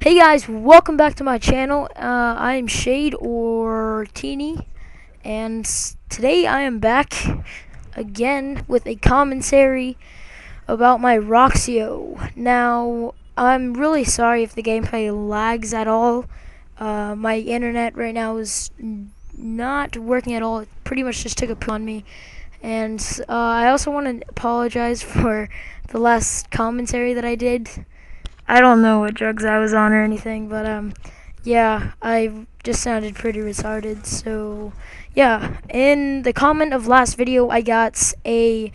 Hey guys, welcome back to my channel. I am Shade or Teeny, and today I am back again with a commentary about my Roxio. Now, I'm really sorry if the gameplay lags at all. My internet right now is not working at all. It pretty much just took a poo on me. And I also want to apologize for the last commentary that I did. I don't know what drugs I was on or anything, but yeah, I just sounded pretty retarded. So yeah, in the comment of last video, I got a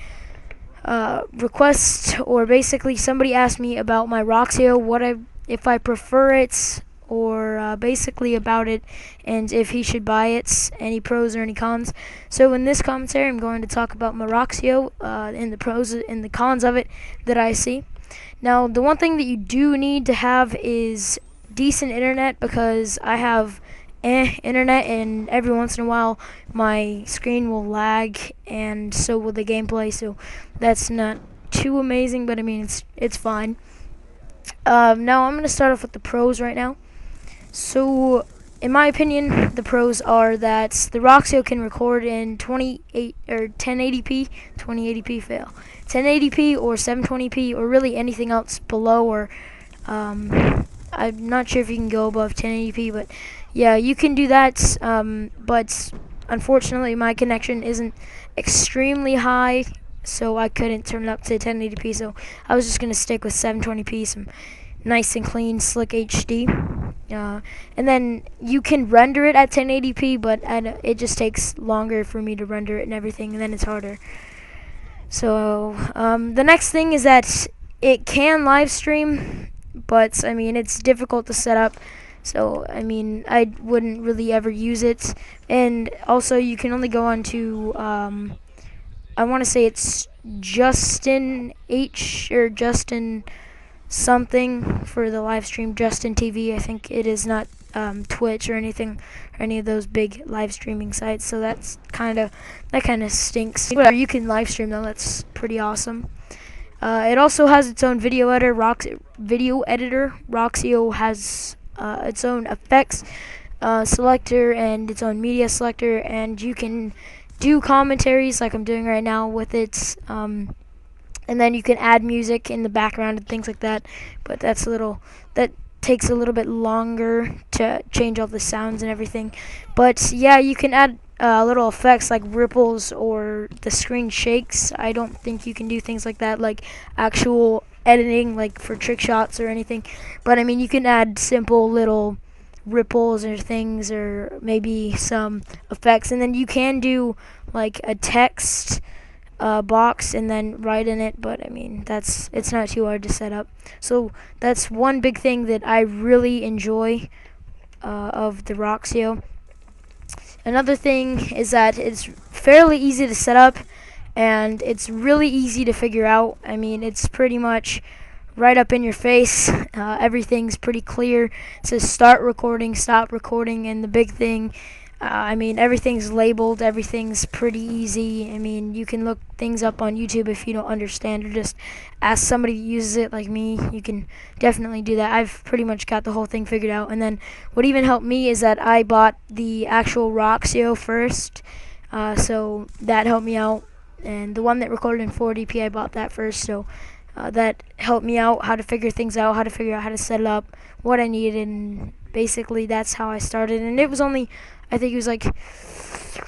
request, or basically somebody asked me about my Roxio, if I prefer it, or basically about it, and if he should buy it, any pros or any cons. So in this commentary, I'm going to talk about my Roxio, and the pros and the cons of it that I see. Now, the one thing that you do need to have is decent internet, because I have internet, and every once in a while my screen will lag, and so will the gameplay. So that's not too amazing, but I mean it's fine. Now I'm gonna start off with the pros right now. So, in my opinion, the pros are that the Roxio can record in 28 or 1080p, 2080p fail, 1080p or 720p, or really anything else below, or I'm not sure if you can go above 1080p, but yeah, you can do that. But unfortunately, my connection isn't extremely high, so I couldn't turn it up to 1080p. So I was just gonna stick with 720p, some nice and clean, slick HD. And then you can render it at 1080p, but it just takes longer for me to render it and everything, and then it's harder. So the next thing is that it can live stream, but I mean it's difficult to set up. So I mean I wouldn't really ever use it. And also you can only go on to I want to say it's Justin H or Justin something for the live stream, Justin TV. I think it is, not Twitch or anything, or any of those big live streaming sites. So that kind of stinks. Whatever, you can live stream though. That's pretty awesome. It also has its own video editor. Roxio has its own effects selector and its own media selector, and you can do commentaries like I'm doing right now with it. And then you can add music in the background and things like that, but that takes a little bit longer to change all the sounds and everything. But yeah, you can add little effects like ripples or the screen shakes. I don't think you can do things like that, like actual editing, like for trick shots or anything. But I mean, you can add simple little ripples or things, or maybe some effects, and then you can do like a text box and then write in it. But I mean it's not too hard to set up. So that's one big thing that I really enjoy of the Roxio. Another thing is that it's fairly easy to set up, and it's really easy to figure out. I mean it's pretty much right up in your face. Everything's pretty clear. It says start recording, stop recording, and the big thing, I mean, everything's labeled, everything's pretty easy. I mean, you can look things up on YouTube if you don't understand, or just ask somebody who uses it like me. You can definitely do that. I've pretty much got the whole thing figured out. And then what even helped me is that I bought the actual Roxio first, so that helped me out. And the one that recorded in 480p, I bought that first, so that helped me out how to figure things out, how to figure out how to set it up, what I needed, and basically that's how I started. And it was only, I think it was like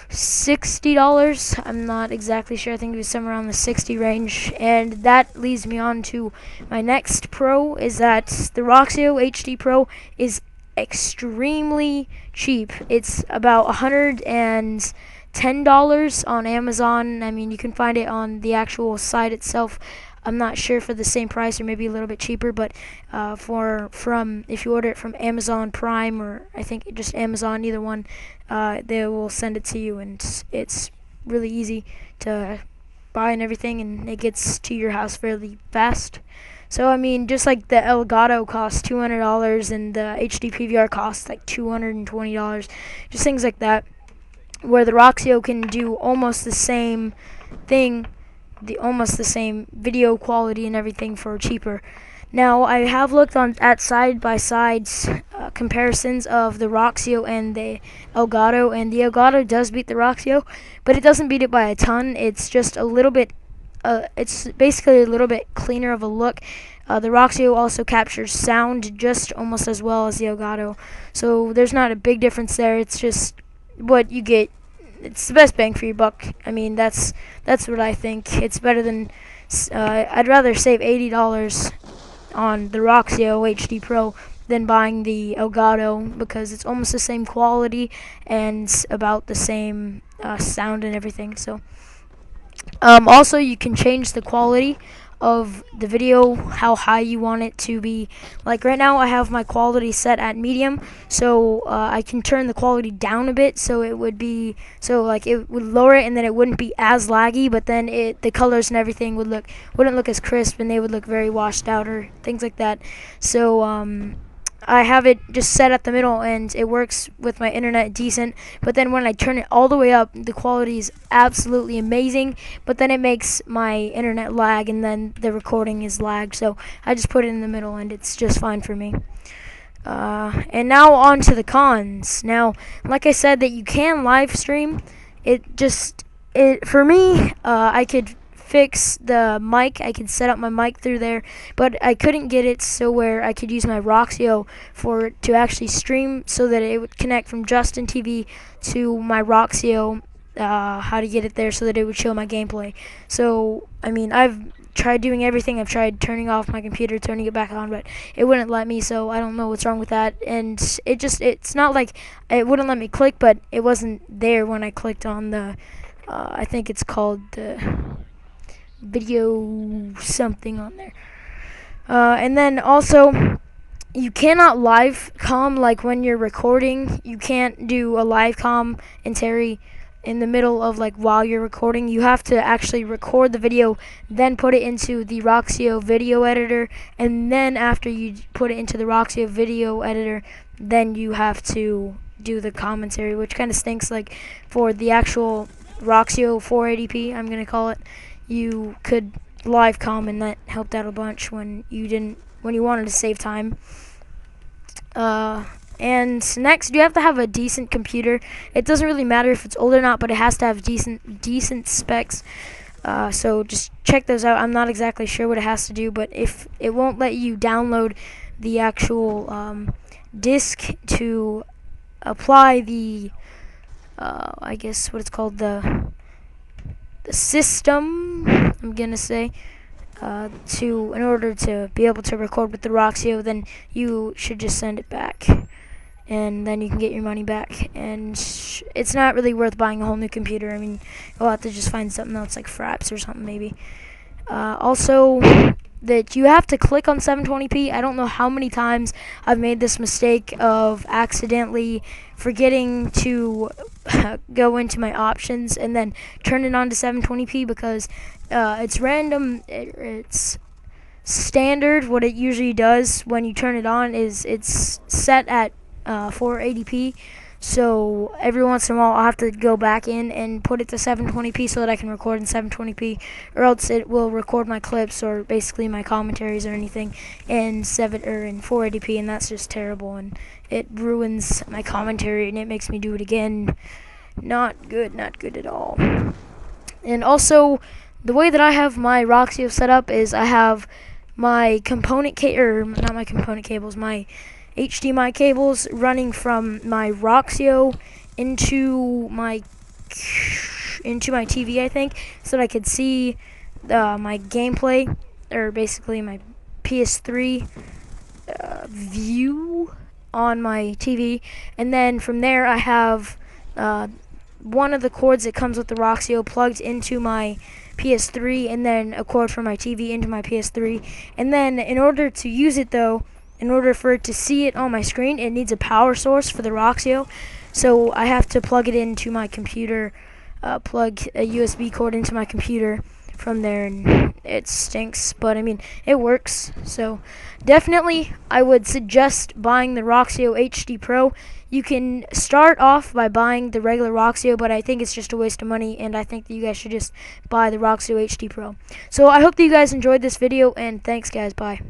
$60. I'm not exactly sure. I think it was somewhere around the 60 range. And that leads me on to my next pro, is that the Roxio HD Pro is extremely cheap. It's about $110 on Amazon. I mean, you can find it on the actual site itself. I'm not sure for the same price, or maybe a little bit cheaper, but if you order it from Amazon Prime, or I think just Amazon, either one, they will send it to you, and it's really easy to buy and everything, and it gets to your house fairly fast. So I mean, just like the Elgato costs $200 and the HD PVR costs like $220, just things like that, where the Roxio can do almost the same thing, almost the same video quality and everything for cheaper. Now I have looked at side by sides comparisons of the Roxio and the Elgato, and the Elgato does beat the Roxio, but it doesn't beat it by a ton. It's just a little bit. It's basically a little bit cleaner of a look. The Roxio also captures sound just almost as well as the Elgato, so there's not a big difference there. It's just what you get. It's the best bang for your buck. I mean, that's what I think. It's better than. I'd rather save $80 on the Roxio HD Pro than buying the Elgato, because it's almost the same quality and about the same sound and everything. So also, you can change the quality of the video, how high you want it to be. Like right now I have my quality set at medium, so I can turn the quality down a bit, so it would be, so like it would lower it and then it wouldn't be as laggy, but then the colors and everything wouldn't look as crisp, and they would look very washed out or things like that. So I have it just set at the middle, and it works with my internet decent. But then when I turn it all the way up, the quality is absolutely amazing. But then it makes my internet lag, and then the recording is lagged. So I just put it in the middle, and it's just fine for me. And now on to the cons. Now, like I said, that you can live stream. For me, I could fix the mic. I could set up my mic through there, but I couldn't get it so where I could use my Roxio to actually stream, so that it would connect from Justin TV to my Roxio. How to get it there so that it would show my gameplay. So I mean, I've tried doing everything. I've tried turning off my computer, turning it back on, but it wouldn't let me. So I don't know what's wrong with that. And it's not like it wouldn't let me click, but it wasn't there when I clicked on the I think it's called the video something on there. And then also, you cannot live comm, like when you're recording. You can't do a live comm and Terry in the middle of, like, while you're recording. You have to actually record the video, then put it into the Roxio video editor, and then after you put it into the Roxio video editor, then you have to do the commentary, which kind of stinks. Like for the actual Roxio 480p, I'm gonna call it, you could live comm, and that helped out a bunch when you wanted to save time. And next, you have to have a decent computer. It doesn't really matter if it's old or not, but it has to have decent specs. So just check those out. I'm not exactly sure what it has to do, but if it won't let you download the actual disk to apply the I guess what it's called, the system, I'm gonna say, in order to be able to record with the Roxio, then you should just send it back, and then you can get your money back. And it's not really worth buying a whole new computer. I mean, you'll have to just find something else like Fraps or something maybe. Also, that you have to click on 720p. I don't know how many times I've made this mistake of accidentally forgetting to go into my options and then turn it on to 720p, because it's random. It's standard. What it usually does when you turn it on is it's set at 480p. So every once in a while I'll have to go back in and put it to 720p so that I can record in 720p, or else it will record my clips or basically my commentaries or anything in 480p, and that's just terrible, and it ruins my commentary and it makes me do it again. Not good at all. And also, the way that I have my Roxio set up is I have my my HDMI cables running from my Roxio into my TV, I think, so that I could see my gameplay, or basically my PS3 view on my TV. And then from there I have one of the cords that comes with the Roxio plugged into my PS3, and then a cord from my TV into my PS3. And then in order to use it, though, in order for it to see it on my screen, it needs a power source for the Roxio. So I have to plug it into my computer, plug a USB cord into my computer from there, and it stinks, but I mean, it works. So definitely I would suggest buying the Roxio HD Pro. You can start off by buying the regular Roxio, but I think it's just a waste of money, and I think that you guys should just buy the Roxio HD Pro. So I hope that you guys enjoyed this video, and thanks guys, bye.